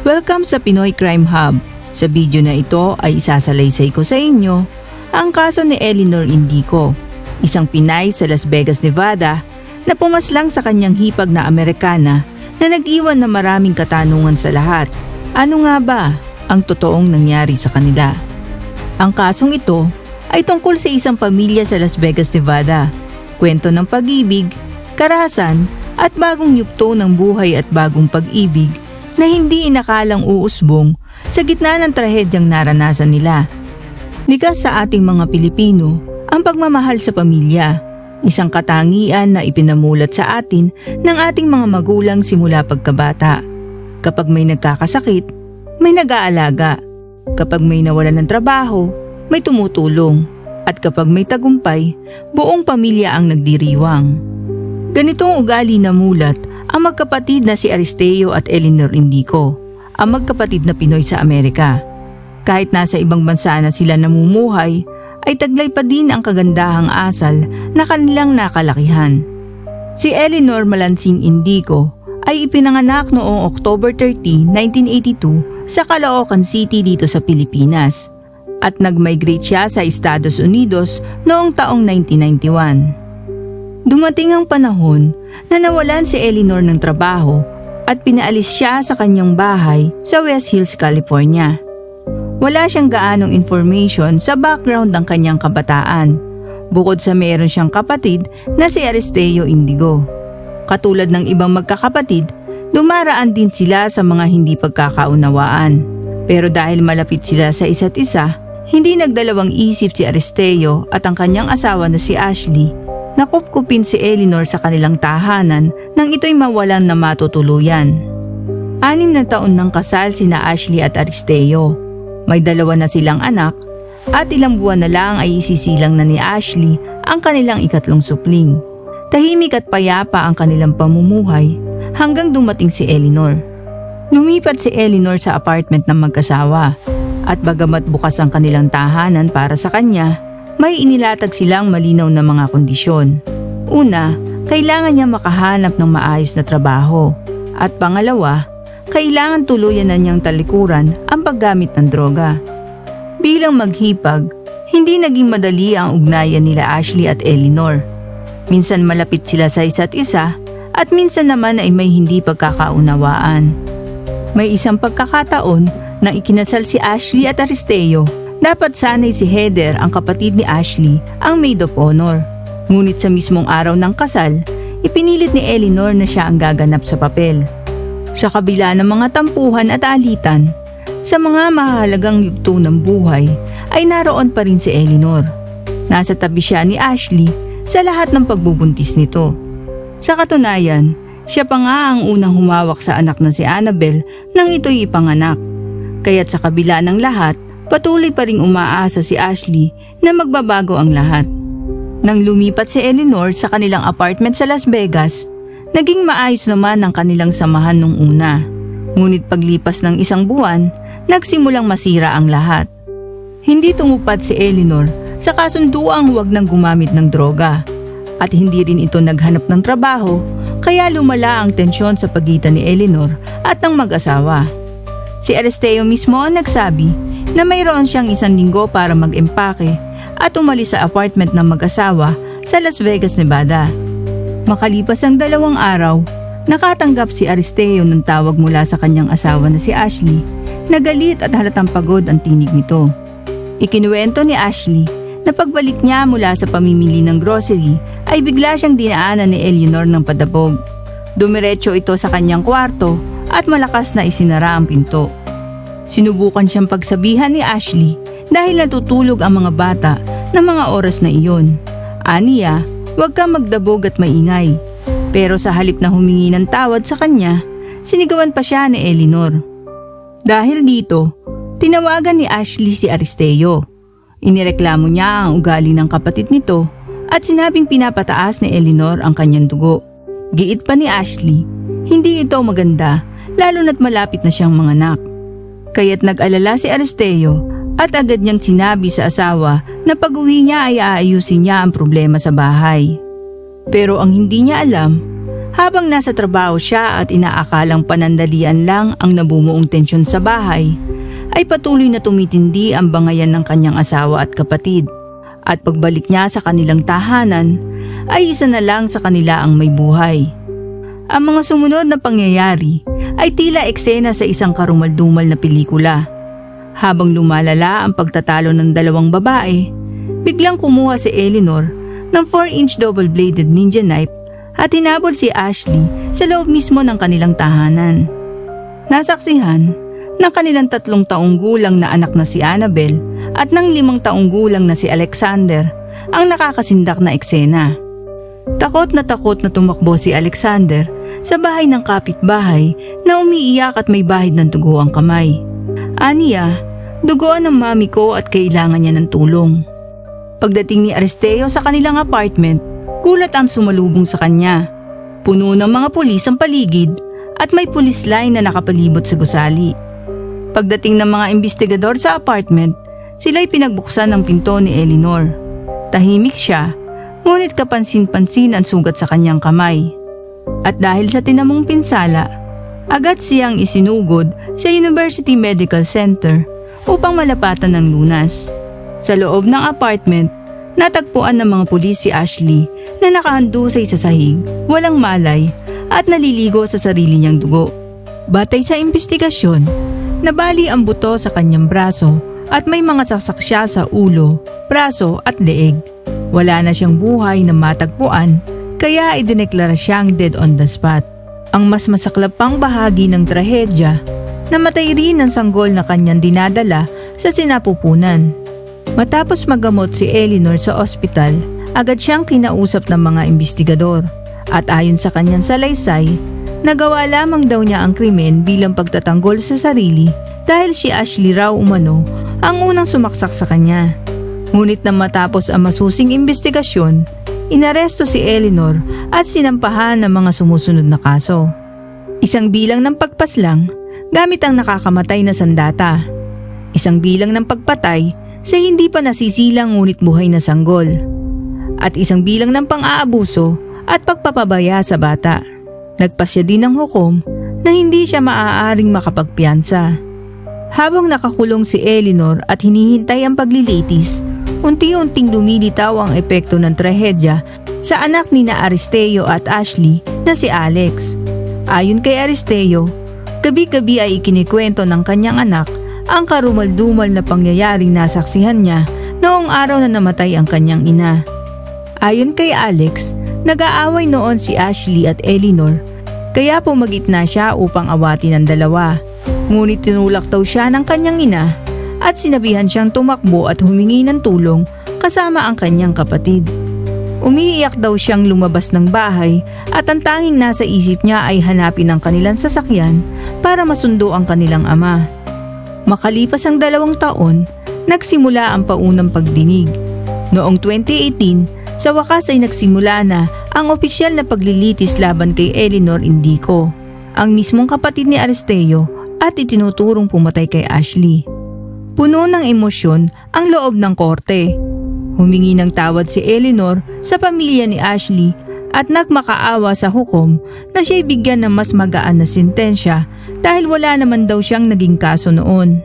Welcome sa Pinoy Crime Hub. Sa video na ito ay isasalaysay ko sa inyo ang kaso ni Eleanor Indico, isang Pinay sa Las Vegas, Nevada na pumaslang sa kanyang hipag na Amerikana na nag-iwan ng maraming katanungan sa lahat. Ano nga ba ang totoong nangyari sa kanila? Ang kasong ito ay tungkol sa isang pamilya sa Las Vegas, Nevada. Kwento ng pag-ibig, karahasan at bagong yugto ng buhay at bagong pag-ibig na hindi inakalang uusbong sa gitna ng trahedyang naranasan nila. Likas sa ating mga Pilipino ang pagmamahal sa pamilya, isang katangian na ipinamulat sa atin ng ating mga magulang simula pagkabata. Kapag may nagkakasakit, may nag-aalaga. Kapag may nawalan ng trabaho, may tumutulong. At kapag may tagumpay, buong pamilya ang nagdiriwang. Ganitong ugali na mulat ang magkapatid na si Aristeo at Eleanor Indico, ang magkapatid na Pinoy sa Amerika. Kahit nasa ibang bansa na sila namumuhay, ay taglay pa din ang kagandahang asal na kanilang nakalakihan. Si Eleanor Malansing Indico ay ipinanganak noong October 30, 1982 sa Caloocan City dito sa Pilipinas at nag-migrate siya sa Estados Unidos noong taong 1991. Dumating ang panahon na nawalan si Eleanor ng trabaho at pinaalis siya sa kanyang bahay sa West Hills, California. Wala siyang gaanong information sa background ng kanyang kabataan, bukod sa meron siyang kapatid na si Aristeo Indico. Katulad ng ibang magkakapatid, dumaraan din sila sa mga hindi pagkakaunawaan. Pero dahil malapit sila sa isa't isa, hindi nagdalawang isip si Aristeo at ang kanyang asawa na si Ashley nakupkupin si Eleanor sa kanilang tahanan nang ito'y mawalan na matutuluyan. 6 na taon ng kasal sina Ashley at Aristeo. May 2 na silang anak at ilang buwan na lang ay isisilang na ni Ashley ang kanilang 3 supling. Tahimik at payapa ang kanilang pamumuhay hanggang dumating si Eleanor. Lumipat si Eleanor sa apartment ng mag-asawa at bagamat bukas ang kanilang tahanan para sa kanya, may inilatag silang malinaw na mga kondisyon. Una, kailangan niya makahanap ng maayos na trabaho. At pangalawa, kailangan tuluyan na niyang talikuran ang paggamit ng droga. Bilang maghipag, hindi naging madali ang ugnayan nila Ashley at Eleanor. Minsan malapit sila sa isa't isa at minsan naman ay may hindi pagkakaunawaan. May isang pagkakataon na ikinasal si Ashley at Aristeo. Dapat sanay si Heather, ang kapatid ni Ashley, ang maid of honor. Ngunit sa mismong araw ng kasal, ipinilit ni Eleanor na siya ang gaganap sa papel. Sa kabila ng mga tampuhan at alitan, sa mga mahalagang yugto ng buhay, ay naroon pa rin si Eleanor. Nasa tabi siya ni Ashley sa lahat ng pagbubuntis nito. Sa katunayan, siya pa nga ang unang humawak sa anak na si Annabel nang ito'y ipanganak. Kaya't sa kabila ng lahat, patuloy pa ring umaasa si Ashley na magbabago ang lahat. Nang lumipat si Eleanor sa kanilang apartment sa Las Vegas, naging maayos naman ang kanilang samahan nung una. Ngunit paglipas ng 1 buwan, nagsimulang masira ang lahat. Hindi tumupad si Eleanor sa kasunduang huwag nang gumamit ng droga. At hindi rin ito naghanap ng trabaho, kaya lumala ang tensyon sa pagitan ni Eleanor at ng mag-asawa. Si Aristeo mismo ang nagsabi na mayroon siyang 1 linggo para mag-empake at umalis sa apartment ng mag-asawa sa Las Vegas, Nevada. Makalipas ang 2 araw, nakatanggap si Aristeo ng tawag mula sa kanyang asawa na si Ashley na galit at halatang pagod ang tinig nito. Ikinuwento ni Ashley na pagbalik niya mula sa pamimili ng grocery ay bigla siyang dinaanan ni Eleanor ng padabog. Dumiretso ito sa kanyang kwarto at malakas na isinara ang pinto. Sinubukan siyang pagsabihan ni Ashley dahil natutulog ang mga bata ng mga oras na iyon. Aniya, huwag ka magdabog at maingay. Pero sa halip na humingi ng tawad sa kanya, sinigawan pa siya ni Eleanor. Dahil dito, tinawagan ni Ashley si Aristeo. Inireklamo niya ang ugali ng kapatid nito at sinabing pinapataas ni Eleanor ang kanyang dugo. Giit pa ni Ashley, hindi ito maganda lalo na't malapit na siyang manganak. Kaya't nag-alala si Aristeo at agad niyang sinabi sa asawa na pag-uwi niya ay aayusin niya ang problema sa bahay. Pero ang hindi niya alam, Habang nasa trabaho siya at inaakalang panandalian lang ang nabumuong tensyon sa bahay, ay patuloy na tumitindi ang bangayan ng kanyang asawa at kapatid. At pagbalik niya sa kanilang tahanan, ay isa na lang sa kanila ang may buhay. Ang mga sumunod na pangyayari ay tila eksena sa isang karumaldumal na pelikula. Habang lumalala ang pagtatalo ng dalawang babae, biglang kumuha si Eleanor ng 4-inch double-bladed ninja knife at hinabol si Ashley sa loob mismo ng kanilang tahanan. Nasaksihan ng kanilang 3 taong gulang na anak na si Annabelle at ng 5 taong gulang na si Alexander ang nakakasindak na eksena. Takot na tumakbo si Alexander sa bahay ng kapitbahay na umiiyak at may bahid ng dugo ang kamay. Aniya, dugoan ng mami ko at kailangan niya ng tulong. Pagdating ni Aristeo sa kanilang apartment, gulat ang sumalubong sa kanya. Puno ng mga pulis ang paligid at may police line na nakapalibot sa gusali. Pagdating ng mga investigador sa apartment, sila'y pinagbuksan ng pinto ni Eleanor. Tahimik siya, ngunit kapansin-pansin ang sugat sa kanyang kamay. At dahil sa tinamong pinsala, agad siyang isinugod sa University Medical Center upang malapatan ng lunas. Sa loob ng apartment, natagpuan ng mga pulis si Ashley na nakahandusay sa sahig, walang malay at naliligo sa sarili niyang dugo. Batay sa investigasyon, nabali ang buto sa kanyang braso at may mga saksak siya sa ulo, braso at leeg. Wala na siyang buhay na matagpuan, kaya idineklara siyang dead on the spot. Ang mas masaklap pang bahagi ng trahedya, namatay rin ang sanggol na kanyang dinadala sa sinapupunan. Matapos magamot si Eleanor sa ospital, agad siyang kinausap ng mga investigador at ayon sa kanyang salaysay, nagawa lamang daw niya ang krimen bilang pagtatanggol sa sarili dahil si Ashley raw umano ang unang sumaksak sa kanya. Ngunit nang matapos ang masusing investigasyon, inaresto si Eleanor at sinampahan ng mga sumusunod na kaso. Isang bilang ng pagpaslang gamit ang nakakamatay na sandata. Isang bilang ng pagpatay sa hindi pa nasisilang ngunit buhay na sanggol. At isang bilang ng pang-aabuso at pagpapabaya sa bata. Nagpasya din ng hukom na hindi siya maaaring makapagpiyansa. Habang nakakulong si Eleanor at hinihintay ang paglilitis, unti-unting lumilitaw ang epekto ng trahedya sa anak ni na Aristeo at Ashley na si Alex. Ayon kay Aristeo, gabi-gabi ay ikinikwento ng kanyang anak ang karumaldumal na pangyayaring nasaksihan niya noong araw na namatay ang kanyang ina. Ayon kay Alex, nag-aaway noon si Ashley at Eleanor, kaya pumagitna siya upang awatin ang dalawa. Ngunit tinulak daw siya ng kanyang ina at sinabihan siyang tumakbo at humingi ng tulong kasama ang kanyang kapatid. Umiiyak daw siyang lumabas ng bahay at ang tanging nasa isip niya ay hanapin ang kanilang sasakyan para masundo ang kanilang ama. Makalipas ang 2 taon, nagsimula ang paunang pagdinig. Noong 2018, sa wakas ay nagsimula na ang opisyal na paglilitis laban kay Eleanor Indico, ang mismong kapatid ni Aristeo at itinuturong pumatay kay Ashley. Puno ng emosyon ang loob ng korte. Humingi ng tawad si Eleanor sa pamilya ni Ashley at nagmakaawa sa hukom na siya'y bigyan ng mas magaan na sentensya dahil wala naman daw siyang naging kaso noon.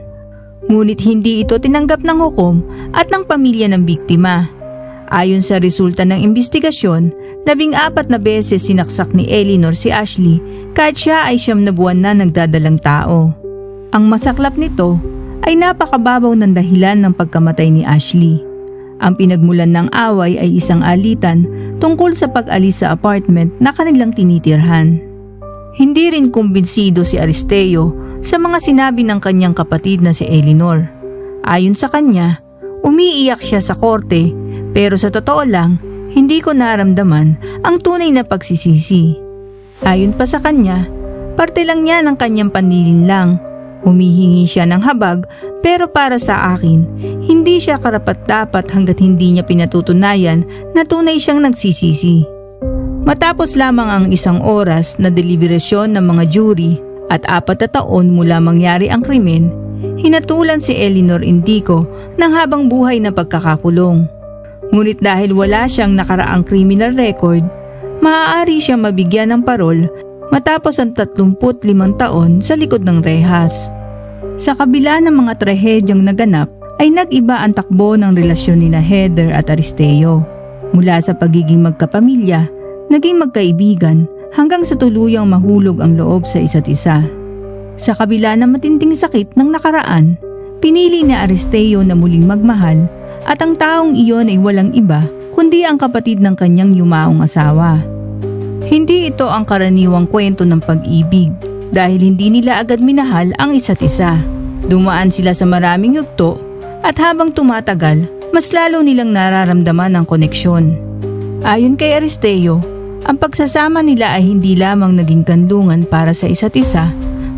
Ngunit hindi ito tinanggap ng hukom at ng pamilya ng biktima. Ayon sa resulta ng investigasyon, 14 na beses sinaksak ni Eleanor si Ashley kahit siya ay 9 na buwan na nagdadalang tao. Ang masaklap nito ay napakababaw ng dahilan ng pagkamatay ni Ashley. Ang pinagmulan ng away ay isang alitan tungkol sa pag-alis sa apartment na kanilang tinitirhan. Hindi rin kumbinsido si Aristeo sa mga sinabi ng kanyang kapatid na si Eleanor. Ayon sa kanya, umiiyak siya sa korte pero sa totoo lang, hindi ko naramdaman ang tunay na pagsisisi. Ayon pa sa kanya, parte lang niya ng kanyang panlilinlang. Humihingi siya ng habag pero para sa akin, hindi siya karapat-dapat hanggat hindi niya pinatutunayan na tunay siyang nagsisisi. Matapos lamang ang 1 oras na deliberasyon ng mga jury at 4 na taon mula mangyari ang krimen, hinatulan si Eleanor Indico ng habang buhay na pagkakakulong. Ngunit dahil wala siyang nakaraang criminal record, maaari siyang mabigyan ng parol matapos ang 35 taon sa likod ng rehas. Sa kabila ng mga trahedyang naganap ay nag-iba ang takbo ng relasyon nina Heather at Aristeo. Mula sa pagiging magkapamilya, naging magkaibigan hanggang sa tuluyang mahulog ang loob sa isa't isa. Sa kabila ng matinding sakit ng nakaraan, pinili ni Aristeo na muling magmahal at ang taong iyon ay walang iba kundi ang kapatid ng kanyang yumaong asawa. Hindi ito ang karaniwang kwento ng pag-ibig dahil hindi nila agad minahal ang isa't isa. Dumaan sila sa maraming yugto at habang tumatagal, mas lalo nilang nararamdaman ang koneksyon. Ayon kay Aristeo, ang pagsasama nila ay hindi lamang naging kandungan para sa isa't isa,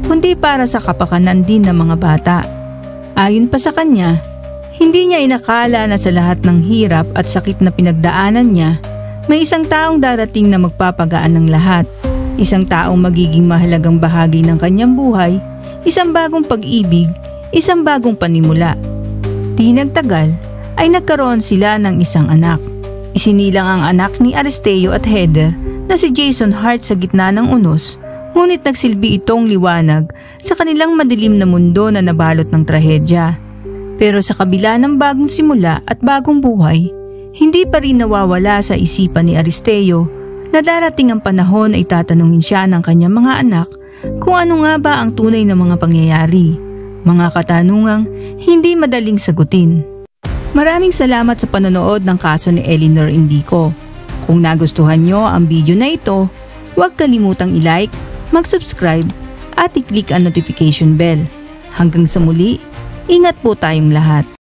kundi para sa kapakanan din ng mga bata. Ayon pa sa kanya, hindi niya inakala na sa lahat ng hirap at sakit na pinagdaanan niya, may isang taong darating na magpapagaan ng lahat. Isang taong magiging mahalagang bahagi ng kanyang buhay, isang bagong pag-ibig, isang bagong panimula. Di nagtagal, ay nagkaroon sila ng isang anak. Isinilang ang anak ni Aristeo at Heather na si Jason Hart sa gitna ng unos, ngunit nagsilbi itong liwanag sa kanilang madilim na mundo na nabalot ng trahedya. Pero sa kabila ng bagong simula at bagong buhay, hindi pa rin nawawala sa isipan ni Aristeo na darating ang panahon ay tatanungin siya ng kanyang mga anak kung ano nga ba ang tunay na mga pangyayari. Mga katanungang hindi madaling sagutin. Maraming salamat sa panonood ng kaso ni Eleanor Indico. Kung nagustuhan nyo ang video na ito, huwag kalimutang i-like, mag-subscribe at i-click ang notification bell. Hanggang sa muli, ingat po tayong lahat.